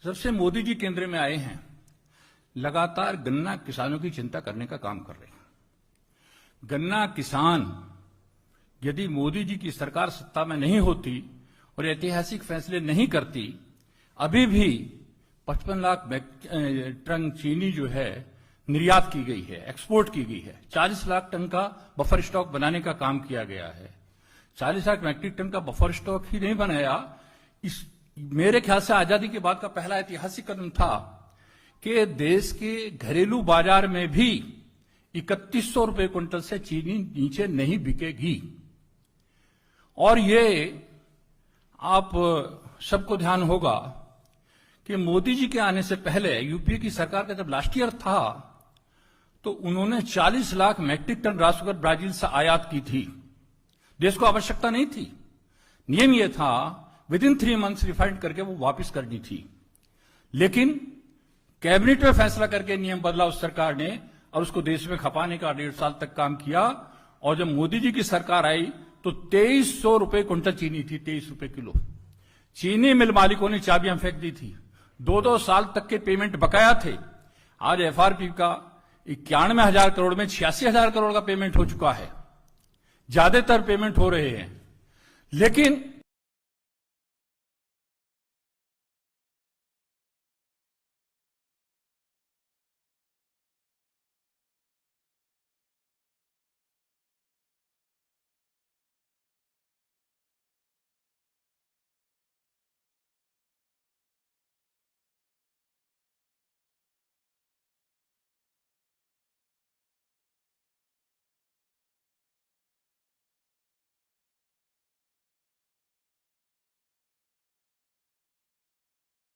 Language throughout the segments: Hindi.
जब से मोदी जी केंद्र में आए हैं, लगातार गन्ना किसानों की चिंता करने का काम कर रहे हैं। गन्ना किसान यदि मोदी जी की सरकार सत्ता में नहीं होती और ऐतिहासिक फैसले नहीं करती, अभी भी 55 लाख टन चीनी जो है निर्यात की गई है, एक्सपोर्ट की गई है। 40 लाख टन का बफर स्टॉक बनाने का काम किया गया है। 40 लाख मैट्रिक टन का बफर स्टॉक ही नहीं बनाया, मेरे ख्याल से आजादी के बाद का पहला ऐतिहासिक कदम था कि देश के घरेलू बाजार में भी 3100 रुपए क्विंटल से चीनी नीचे नहीं बिकेगी। और ये आप सबको ध्यान होगा कि मोदी जी के आने से पहले यूपीए की सरकार का जब लास्ट ईयर था तो उन्होंने 40 लाख मैट्रिक टन रासुगर ब्राजील से आयात की थी। देश को आवश्यकता नहीं थी, नियम यह था विदिन 3 मंथ्स रिफाइंड करके वो वापस करनी थी। लेकिन कैबिनेट में फैसला करके नियम बदला उस सरकार ने और उसको देश में खपाने का 1.5 साल तक काम किया। और जब मोदी जी की सरकार आई तो 2300 रुपए क्विंटल चीनी थी, 23 रुपए किलो। चीनी मिल मालिकों ने चाबियां फेंक दी थी। 2-2 साल तक के पेमेंट बकाया थे। आज एफआरपी का 91,000 करोड़ में 86,000 करोड़ का पेमेंट हो चुका है। ज्यादातर पेमेंट हो रहे हैं, लेकिन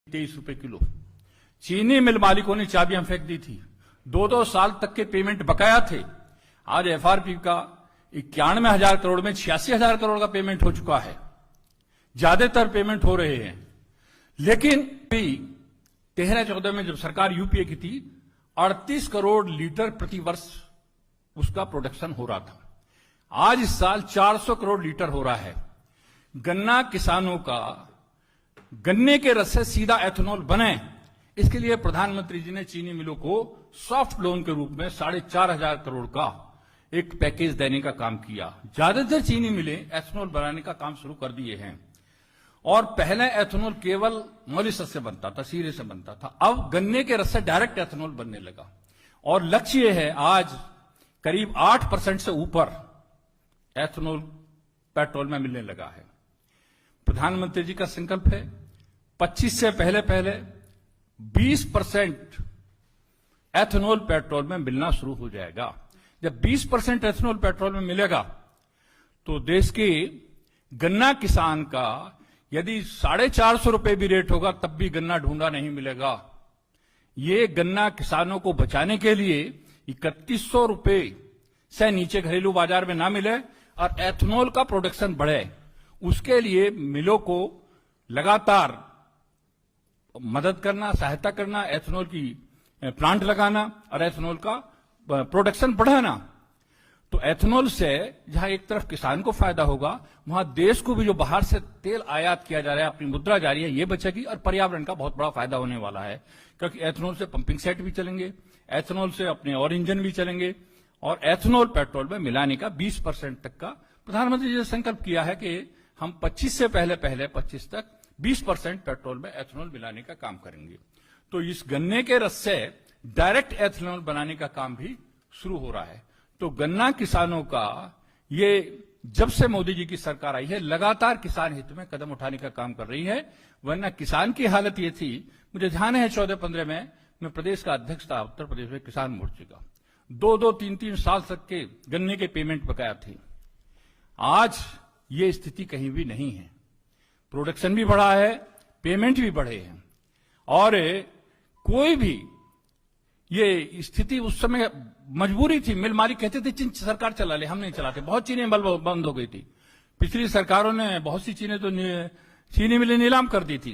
₹23 किलो। चीनी मिल मालिकों ने चाबियां फेंक दी थी। 2-2 साल तक के पेमेंट बकाया थे। आज एफआरपी का 91,000 करोड़ में 86,000 करोड़ का पेमेंट हो चुका है। ज्यादातर पेमेंट हो रहे हैं, लेकिन 13-14 में जब सरकार यूपीए की थी 38 करोड़ लीटर प्रति वर्ष उसका प्रोडक्शन हो रहा था। आज इस साल 400 करोड़ लीटर हो रहा है। गन्ना किसानों का गन्ने के रस से सीधा एथेनॉल बने, इसके लिए प्रधानमंत्री जी ने चीनी मिलों को सॉफ्ट लोन के रूप में 4,500 करोड़ का एक पैकेज देने का काम किया। ज्यादातर चीनी मिलें एथेनॉल बनाने का काम शुरू कर दिए हैं। और पहले एथेनॉल केवल मॉलिसस से बनता था, सीरे से बनता था। अब गन्ने के रस से डायरेक्ट एथेनॉल बनने लगा और लक्ष्य यह है आज करीब 8% से ऊपर एथेनॉल पेट्रोल में मिलने लगा है। प्रधानमंत्री जी का संकल्प है 25 से पहले 20% एथेनॉल पेट्रोल में मिलना शुरू हो जाएगा। जब 20% एथेनॉल पेट्रोल में मिलेगा तो देश के गन्ना किसान का यदि 450 रुपए भी रेट होगा तब भी गन्ना ढूंढा नहीं मिलेगा। ये गन्ना किसानों को बचाने के लिए 3100 रुपए से नीचे घरेलू बाजार में ना मिले और एथेनॉल का प्रोडक्शन बढ़े, उसके लिए मिलों को लगातार मदद करना, सहायता करना, एथेनॉल की प्लांट लगाना और एथेनॉल का प्रोडक्शन बढ़ाना। तो एथेनॉल से जहां एक तरफ किसान को फायदा होगा, वहां देश को भी जो बाहर से तेल आयात किया जा रहा है, अपनी मुद्रा जा रही है, ये बचेगी और पर्यावरण का बहुत बड़ा फायदा होने वाला है। क्योंकि एथेनॉल से पंपिंग सेट भी चलेंगे, एथेनॉल से अपने और इंजन भी चलेंगे और एथेनॉल पेट्रोल में मिलाने का 20% तक का प्रधानमंत्री जी ने संकल्प किया है कि हम 25 से पहले 25 तक 20% पेट्रोल में एथेनॉल मिलाने का काम करेंगे। तो इस गन्ने के रस से डायरेक्ट एथेनॉल बनाने का काम भी शुरू हो रहा है। तो गन्ना किसानों का ये जब से मोदी जी की सरकार आई है लगातार किसान हित में कदम उठाने का काम कर रही है। वरना किसान की हालत ये थी, मुझे ध्यान है 14-15 में मैं प्रदेश का अध्यक्ष था उत्तर प्रदेश में किसान मोर्चे का। 2-2, 3-3 साल तक के गन्ने के पेमेंट बकाया थे। आज ये स्थिति कहीं भी नहीं है। प्रोडक्शन भी बढ़ा है, पेमेंट भी बढ़े हैं और कोई भी ये स्थिति उस समय मजबूरी थी। मिल मालिक कहते थे चीन सरकार चला ले, हम नहीं चलाते। बहुत चीनी मिल बंद हो गई थी। पिछली सरकारों ने बहुत सी चीनी तो चीनी मिलें नीलाम कर दी थी,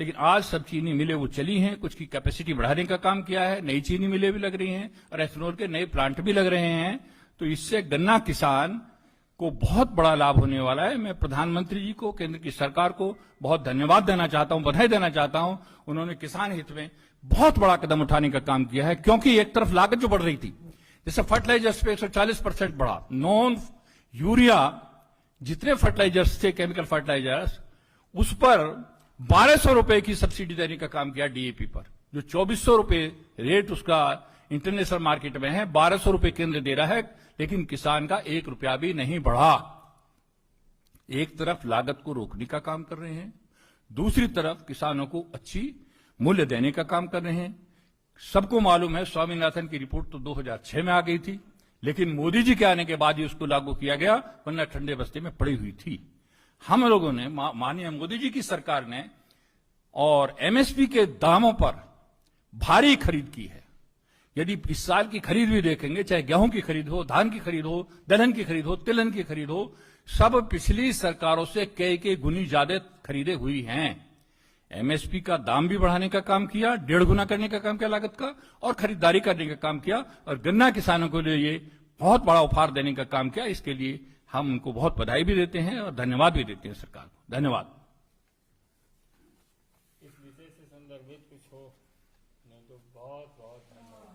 लेकिन आज सब चीनी मिलें वो चली हैं। कुछ की कैपेसिटी बढ़ाने का काम किया है, नई चीनी मिलें भी लग रही हैं और एथेनॉल के नए प्लांट भी लग रहे हैं। तो इससे गन्ना किसान को बहुत बड़ा लाभ होने वाला है। मैं प्रधानमंत्री जी को, केंद्र की सरकार को बहुत धन्यवाद देना चाहता हूं, बधाई देना चाहता हूं। उन्होंने किसान हित में बहुत बड़ा कदम उठाने का काम किया है, क्योंकि एक तरफ लागत जो बढ़ रही थी, जैसे फर्टिलाइजर्स पे 140% बढ़ा, नॉन यूरिया जितने फर्टिलाइजर्स थे, केमिकल फर्टिलाइजर्स, उस पर 1200 रुपए की सब्सिडी देने का काम किया डीएपी पर, जो 2400 रुपए रेट उसका इंटरनेशनल मार्केट में है, 1200 रुपए केंद्र दे रहा है, लेकिन किसान का 1 रुपया भी नहीं बढ़ा। एक तरफ लागत को रोकने का काम कर रहे हैं, दूसरी तरफ किसानों को अच्छी मूल्य देने का काम कर रहे हैं। सबको मालूम है स्वामीनाथन की रिपोर्ट तो 2006 में आ गई थी, लेकिन मोदी जी के आने के बाद ही उसको लागू किया गया, वरना ठंडे बस्ते में पड़ी हुई थी। हम लोगों ने, माननीय मोदी जी की सरकार ने और एमएसपी के दामों पर भारी खरीद की है। यदि इस साल की खरीद भी देखेंगे, चाहे गेहूं की खरीद हो, धान की खरीद हो, दलहन की खरीद हो, तिलहन की खरीद हो, सब पिछली सरकारों से कई गुनी ज्यादा खरीदे हुई हैं। एमएसपी का दाम भी बढ़ाने का काम किया, 1.5 गुना करने का काम किया लागत का, और खरीदारी करने का काम किया, और गन्ना किसानों के लिए ये बहुत बड़ा उपहार देने का काम किया। इसके लिए हम उनको बहुत बधाई भी देते हैं और धन्यवाद भी देते हैं सरकार को। धन्यवाद। इस विषय से संदर्भित कुछ हो नहीं तो बहुत बहुत धन्यवाद।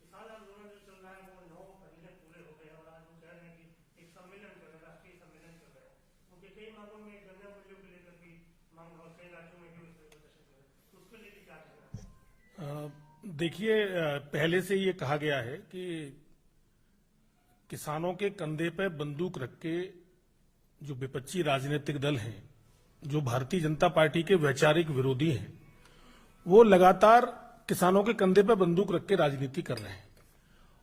किसान आंदोलन जो चल रहा है वो 9 महीने पूरे हो गए और आज वो कह रहे हैं कि एक सम्मेलन कर रहे हैं, राष्ट्रीय सम्मेलन कर रहे हैं। उनके कई मांगों में गन्ना मूल्यों को लेकर भी मांग और कई राज्यों में भी उसमें प्रदर्शन कर रहे हैं, उसको लेकर क्या कहना है? देखिए, पहले से ये कहा गया है कि किसानों के कंधे पर बंदूक रख के जो विपक्षी राजनीतिक दल हैं, जो भारतीय जनता पार्टी के वैचारिक विरोधी हैं, वो लगातार किसानों के कंधे पर बंदूक रख के राजनीति कर रहे हैं।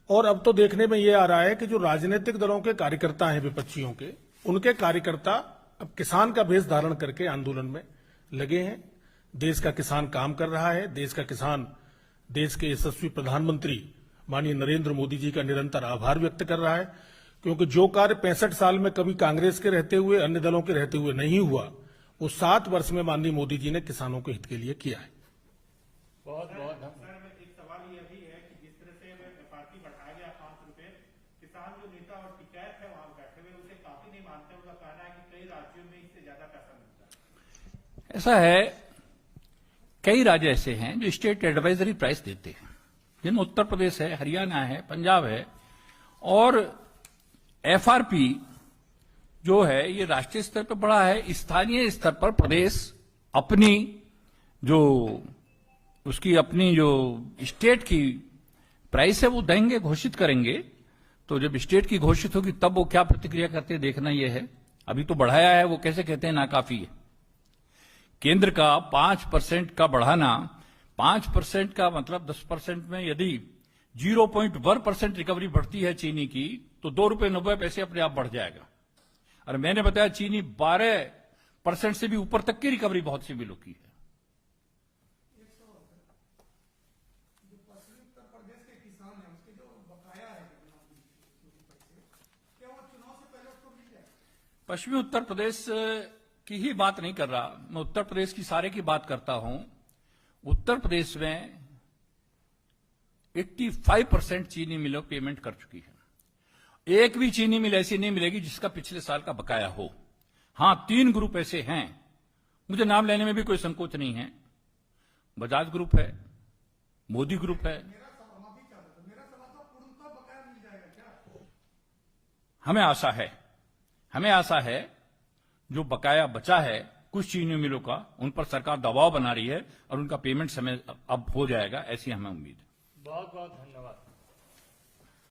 और अब तो देखने में ये आ रहा है कि जो राजनीतिक दलों के कार्यकर्ता हैं विपक्षियों के, उनके कार्यकर्ता अब किसान का भेष धारण करके आंदोलन में लगे हैं। देश का किसान काम कर रहा है, देश का किसान देश के यशस्वी प्रधानमंत्री माननीय नरेंद्र मोदी जी का निरंतर आभार व्यक्त कर रहा है, क्योंकि जो कार्य 65 साल में कभी कांग्रेस के रहते हुए, अन्य दलों के रहते हुए नहीं हुआ, वो 7 वर्ष में माननीय मोदी जी ने किसानों के हित के लिए किया है। बहुत बहुत धन्यवाद। सर, एक सवाल ये भी है कि जिस तरह से एमएसपी बढ़ाया गया 5 रुपए, किसान जो नेता और टिकैत है वहां बैठे हुए उसे काफी नहीं मानते। उनका कहना है कि कई राज्यों में इससे ज्यादा पैसा मिलता है। ऐसा है, कई राज्य ऐसे हैं जो स्टेट एडवाइजरी प्राइस देते हैं, जिनमें उत्तर प्रदेश है, हरियाणा है, पंजाब है, और एफआरपी जो है ये राष्ट्रीय स्तर पर बढ़ा है। स्थानीय स्तर पर प्रदेश अपनी जो उसकी अपनी जो स्टेट की प्राइस है वो देंगे, घोषित करेंगे। तो जब स्टेट की घोषित होगी तब वो क्या प्रतिक्रिया करते हैं देखना यह है। अभी तो बढ़ाया है, वो कैसे कहते हैं नाकाफी है। केंद्र का 5% का बढ़ाना, 5% का मतलब 10% में यदि 0.1% रिकवरी बढ़ती है चीनी की, तो 2 रुपये 90 पैसे अपने आप बढ़ जाएगा। और मैंने बताया चीनी 12% से भी ऊपर तक की रिकवरी बहुत सी मिलों की है। पश्चिमी उत्तर प्रदेश की ही बात नहीं कर रहा, मैं उत्तर प्रदेश की सारे की बात करता हूं। उत्तर प्रदेश में 85% चीनी मिलों पेमेंट कर चुकी है। एक भी चीनी मिल ऐसी नहीं मिलेगी जिसका पिछले साल का बकाया हो। हां, 3 ग्रुप ऐसे हैं, मुझे नाम लेने में भी कोई संकोच नहीं है। बजाज ग्रुप है, मोदी ग्रुप है। हमें आशा है जो बकाया बचा है कुछ चीनी मिलों का, उन पर सरकार दबाव बना रही है और उनका पेमेंट समय अब हो जाएगा, ऐसी हमें उम्मीद है। बहुत बहुत धन्यवाद।